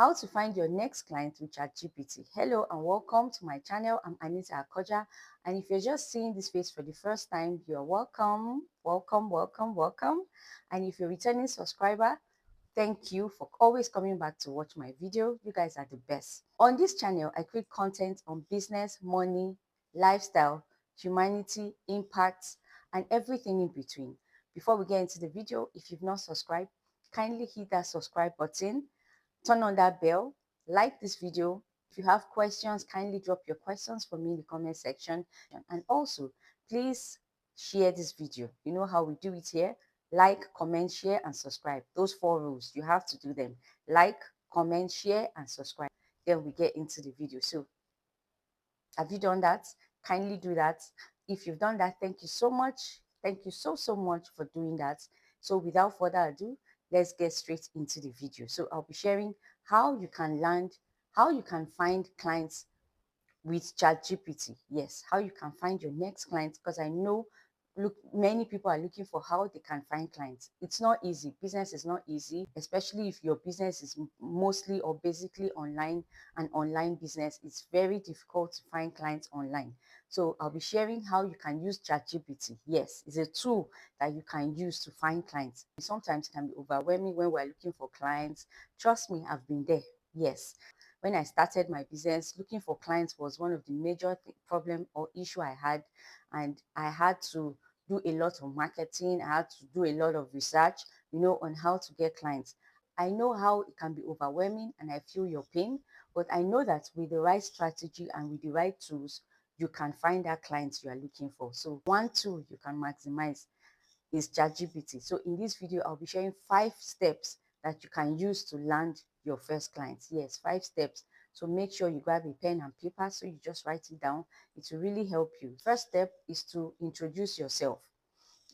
How to find your next client with ChatGPT. Hello and welcome to my channel. I'm Anita Akoja, and if you're just seeing this face for the first time, you're welcome, welcome, welcome, welcome. And if you're a returning subscriber, thank you for always coming back to watch my video. You guys are the best. On this channel, I create content on business, money, lifestyle, humanity, impact, and everything in between. Before we get into the video, if you've not subscribed, kindly hit that subscribe button, turn on that bell, like this video. If you have questions, kindly drop your questions for me in the comment section. And also, please share this video. You know how we do it here. Like, comment, share, and subscribe. Those 4 rules, you have to do them. Like, comment, share, and subscribe. Then we get into the video. So, have you done that? Kindly do that. If you've done that, thank you so much. Thank you so much for doing that. So without further ado, let's get straight into the video. So I'll be sharing how you can land, how you can find clients with ChatGPT. Yes, how you can find your next client, because I know many people are looking for how they can find clients. It's not easy. Business is not easy, especially if your business is mostly or basically online, and online business. It's very difficult to find clients online. So I'll be sharing how you can use ChatGPT. Yes, it's a tool that you can use to find clients. Sometimes it can be overwhelming when we're looking for clients. Trust me, I've been there. Yes. When I started my business, looking for clients was one of the major problem or issue I had, and I had to do a lot of marketing. I had to do a lot of research, on how to get clients. I know how it can be overwhelming, and I feel your pain, but I know that with the right strategy and with the right tools, you can find that clients you are looking for. So one tool you can maximize is ChatGPT. So in this video, I'll be sharing 5 steps that you can use to land your first clients. Yes, 5 steps. So make sure you grab a pen and paper, so you just write it down. It will really help you. First step is to introduce yourself.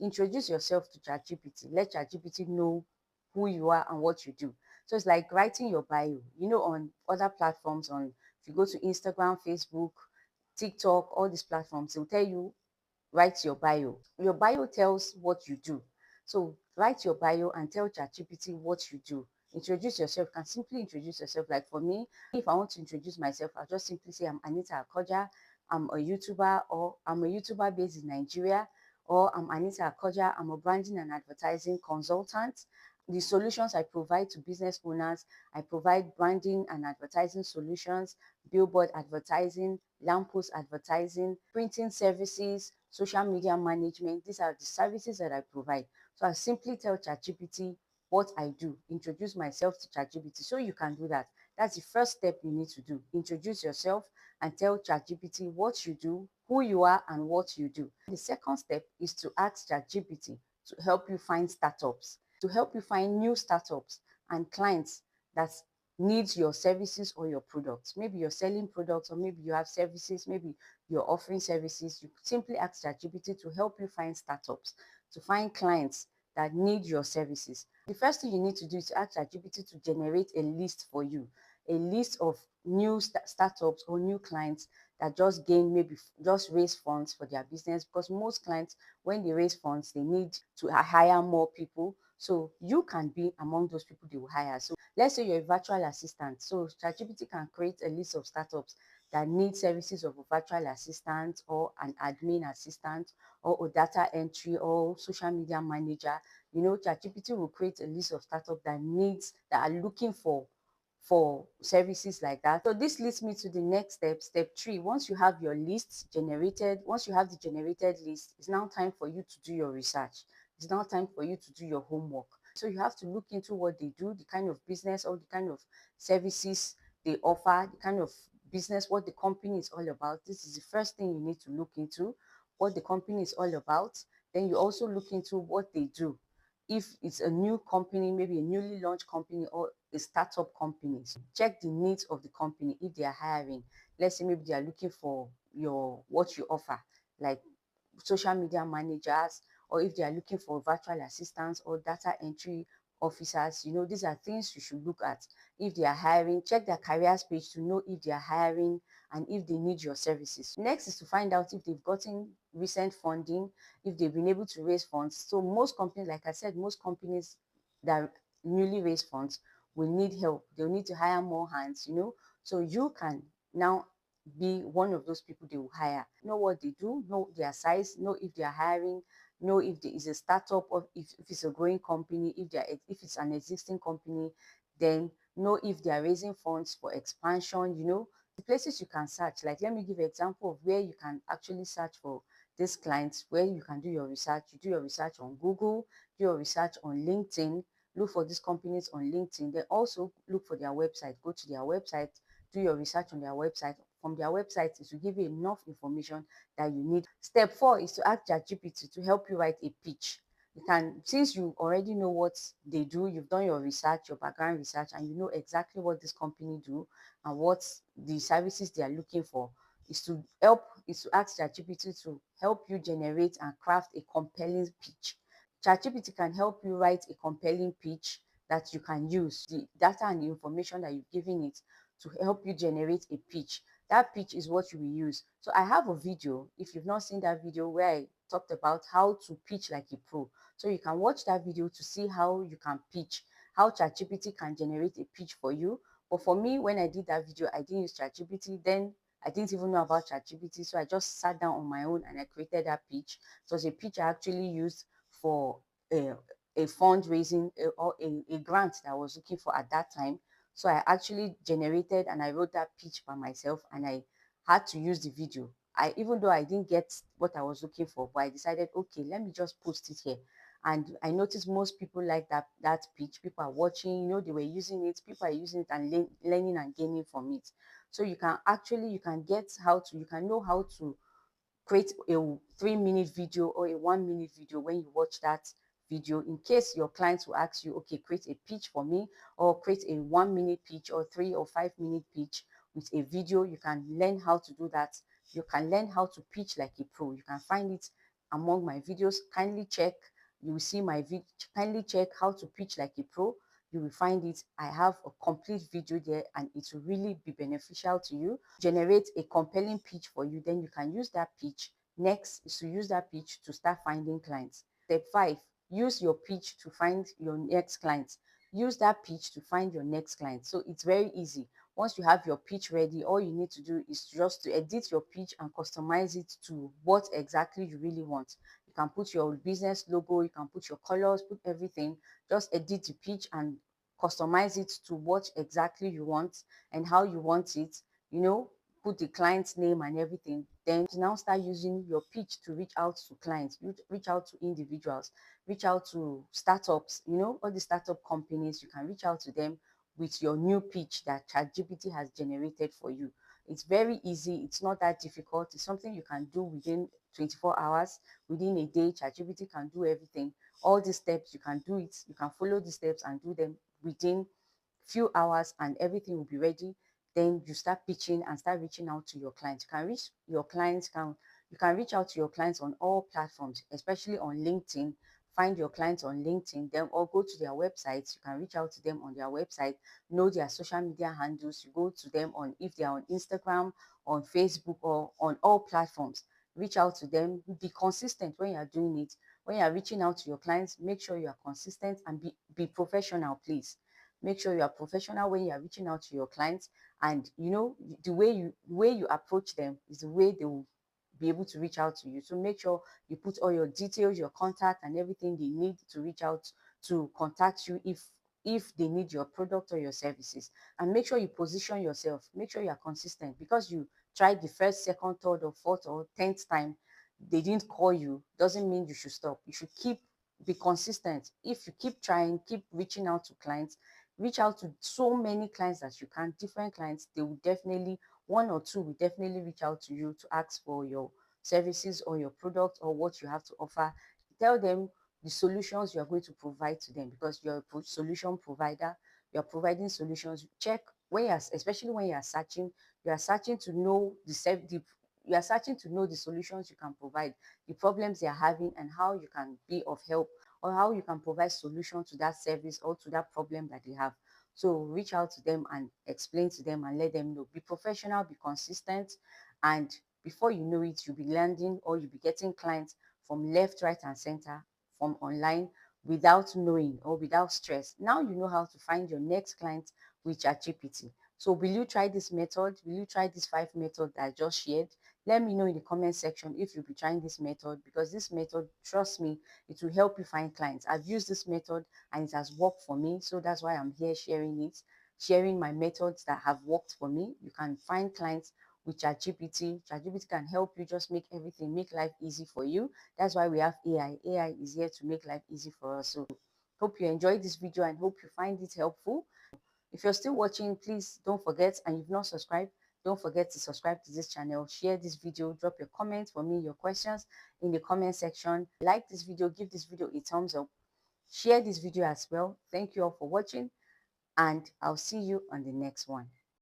Introduce yourself to ChatGPT. Let ChatGPT know who you are and what you do. So it's like writing your bio. On other platforms, if you go to Instagram, Facebook, TikTok, all these platforms, they'll tell you write your bio. Your bio tells what you do. So write your bio and tell ChatGPT what you do. Introduce yourself. You can simply introduce yourself. Like for me, if I want to introduce myself, I'll just simply say I'm Anita Akoja. I'm a YouTuber, or I'm a YouTuber based in Nigeria, or I'm Anita Akoja. I'm a branding and advertising consultant. The solutions I provide to business owners, I provide branding and advertising solutions, billboard advertising, lamppost advertising, printing services, social media management. These are the services that I provide. So I simply tell ChatGPT what I do, introduce myself to ChatGPT. So you can do that. That's the first step you need to do. Introduce yourself and tell ChatGPT what you do, who you are, and what you do. The second step is to ask ChatGPT to help you find startups, to help you find new startups and clients that needs your services or your products. Maybe you're selling products, or maybe you have services, maybe you're offering services. You simply ask ChatGPT to help you find startups, to find clients that need your services. The first thing you need to do is to ask ChatGPT to generate a list for you, a list of new startups or new clients that maybe just raise funds for their business, because most clients, when they raise funds, they need to hire more people. So you can be among those people they will hire. So let's say you're a virtual assistant. So ChatGPT can create a list of startups that need services of a virtual assistant, or an admin assistant, or a data entry, or social media manager. ChatGPT will create a list of startups that are looking for services like that. So this leads me to the next step, step 3. Once you have your list generated, once you have the generated list, it's now time for you to do your research. It's now time for you to do your homework. So you have to look into what they do, the kind of business or the kind of services they offer, the kind of business, what the company is all about. This is the first thing you need to look into, what the company is all about. Then you also look into what they do. If it's a new company, maybe a newly launched company or a startup company, so check the needs of the company. If they are hiring, let's say maybe they are looking for what you offer, like social media managers, or if they are looking for virtual assistants or data entry officers. These are things you should look at. If they are hiring, check their careers page to know if they are hiring and if they need your services. Next is to find out if they've gotten recent funding, if they've been able to raise funds. So most companies, like I said, most companies that newly raise funds will need help. They'll need to hire more hands, So you can now be one of those people they will hire. Know what they do, know their size, know if they are hiring, know if there is a startup or if it's a growing company, if it's an existing company, then know if they are raising funds for expansion, the places you can search. Like, let me give an example of where you can actually search for these clients, where you can do your research. You do your research on Google, do your research on LinkedIn, look for these companies on LinkedIn. Then also look for their website. Go to their website, do your research on their website. From their website, it will give you enough information that you need. Step 4 is to ask ChatGPT to help you write a pitch. You can, since you already know what they do, you've done your research, your background research, and you know exactly what this company do and what the services they are looking for, is to ask ChatGPT to help you generate and craft a compelling pitch. ChatGPT can help you write a compelling pitch that you can use the data and the information that you've given it to help you generate a pitch. That pitch is what you will use. So I have a video, if you've not seen that video, where I talked about how to pitch like a pro. So you can watch that video to see how you can pitch, how ChatGPT can generate a pitch for you. But for me, when I did that video, I didn't use ChatGPT. Then I didn't even know about ChatGPT. So I just sat down on my own and I created that pitch. So it's a pitch I actually used for a, a fundraising or a grant that I was looking for at that time. So I actually generated and I wrote that pitch by myself, and I had to use the video. Even though I didn't get what I was looking for, but I decided, okay, let me just post it here. And I noticed most people like that pitch. People are watching, they were using it. People are using it and learning and gaining from it. So you can know how to create a 3-minute video or a 1-minute video. When you watch that video, in case your clients will ask you, okay, create a pitch for me, or create a 1-minute pitch or 3 or 5-minute pitch with a video, you can learn how to do that. You can learn how to pitch like a pro. You can find it among my videos. Kindly check. You will see my video. Kindly check how to pitch like a pro. You will find it. I have a complete video there, and it will really be beneficial to you. Generate a compelling pitch for you. Then you can use that pitch. Next is to use that pitch to start finding clients. Step 5, use your pitch to find your next clients. Use that pitch to find your next client. So it's very easy. Once you have your pitch ready, all you need to do is just to edit your pitch and customize it to what exactly you really want. You can put your business logo, you can put your colors, put everything. Just edit the pitch and customize it to what exactly you want and how you want it, you know, put the client's name and everything. Then now start using your pitch to reach out to clients, reach out to individuals, reach out to startups, all the startup companies. You can reach out to them with your new pitch that ChatGPT has generated for you. It's very easy. It's not that difficult. It's something you can do within 24 hours, within a day. ChatGPT can do everything. All these steps, you can do it. You can follow the steps and do them within few hours, and everything will be ready. Then you start pitching and start reaching out to your clients. You can reach out to your clients on all platforms, especially on LinkedIn. Find your clients on LinkedIn, then or go to their websites. You can reach out to them on their website, know their social media handles. You go to them on, if they are on Instagram, on Facebook, or on all platforms. Reach out to them. Be consistent when you are doing it. When you are reaching out to your clients, make sure you are consistent and be professional, please. Make sure you are professional when you are reaching out to your clients, and the way you approach them is the way they will be able to reach out to you. So make sure you put all your details, your contact, and everything they need to reach out to contact you if they need your product or your services. And make sure you position yourself. Make sure you are consistent, because you tried the first, second, third, or fourth, or 10th time they didn't call you, doesn't mean you should stop. You should be consistent. If you keep trying, keep reaching out to clients, reach out to so many clients that you can, different clients. They will definitely, one or two will definitely reach out to you to ask for your services or your product or what you have to offer. Tell them the solutions you are going to provide to them, because you're a solution provider. You're providing solutions. Check when especially when you are searching to know you are searching to know the solutions you can provide, the problems they are having, and how you can be of help, or how you can provide solution to that service or to that problem that they have. So reach out to them and explain to them and let them know. Be professional, be consistent, and before you know it, you'll be landing or you'll be getting clients from left, right, and center, from online, without knowing or without stress. Now you know how to find your next client with ChatGPT. So will you try this method? Will you try this 5 method that I just shared? Let me know in the comment section if you'll be trying this method, because this method, trust me, it will help you find clients. I've used this method and it has worked for me. So that's why I'm here sharing it, sharing my methods that have worked for me. You can find clients with ChatGPT. ChatGPT can help you just make everything, make life easy for you. That's why we have AI. AI is here to make life easy for us. So hope you enjoyed this video and hope you find it helpful. If you're still watching, please don't forget, and you've not subscribed, don't forget to subscribe to this channel, share this video, drop your comments for me, your questions in the comment section. Like this video, give this video a thumbs up, share this video as well. Thank you all for watching, and I'll see you on the next one.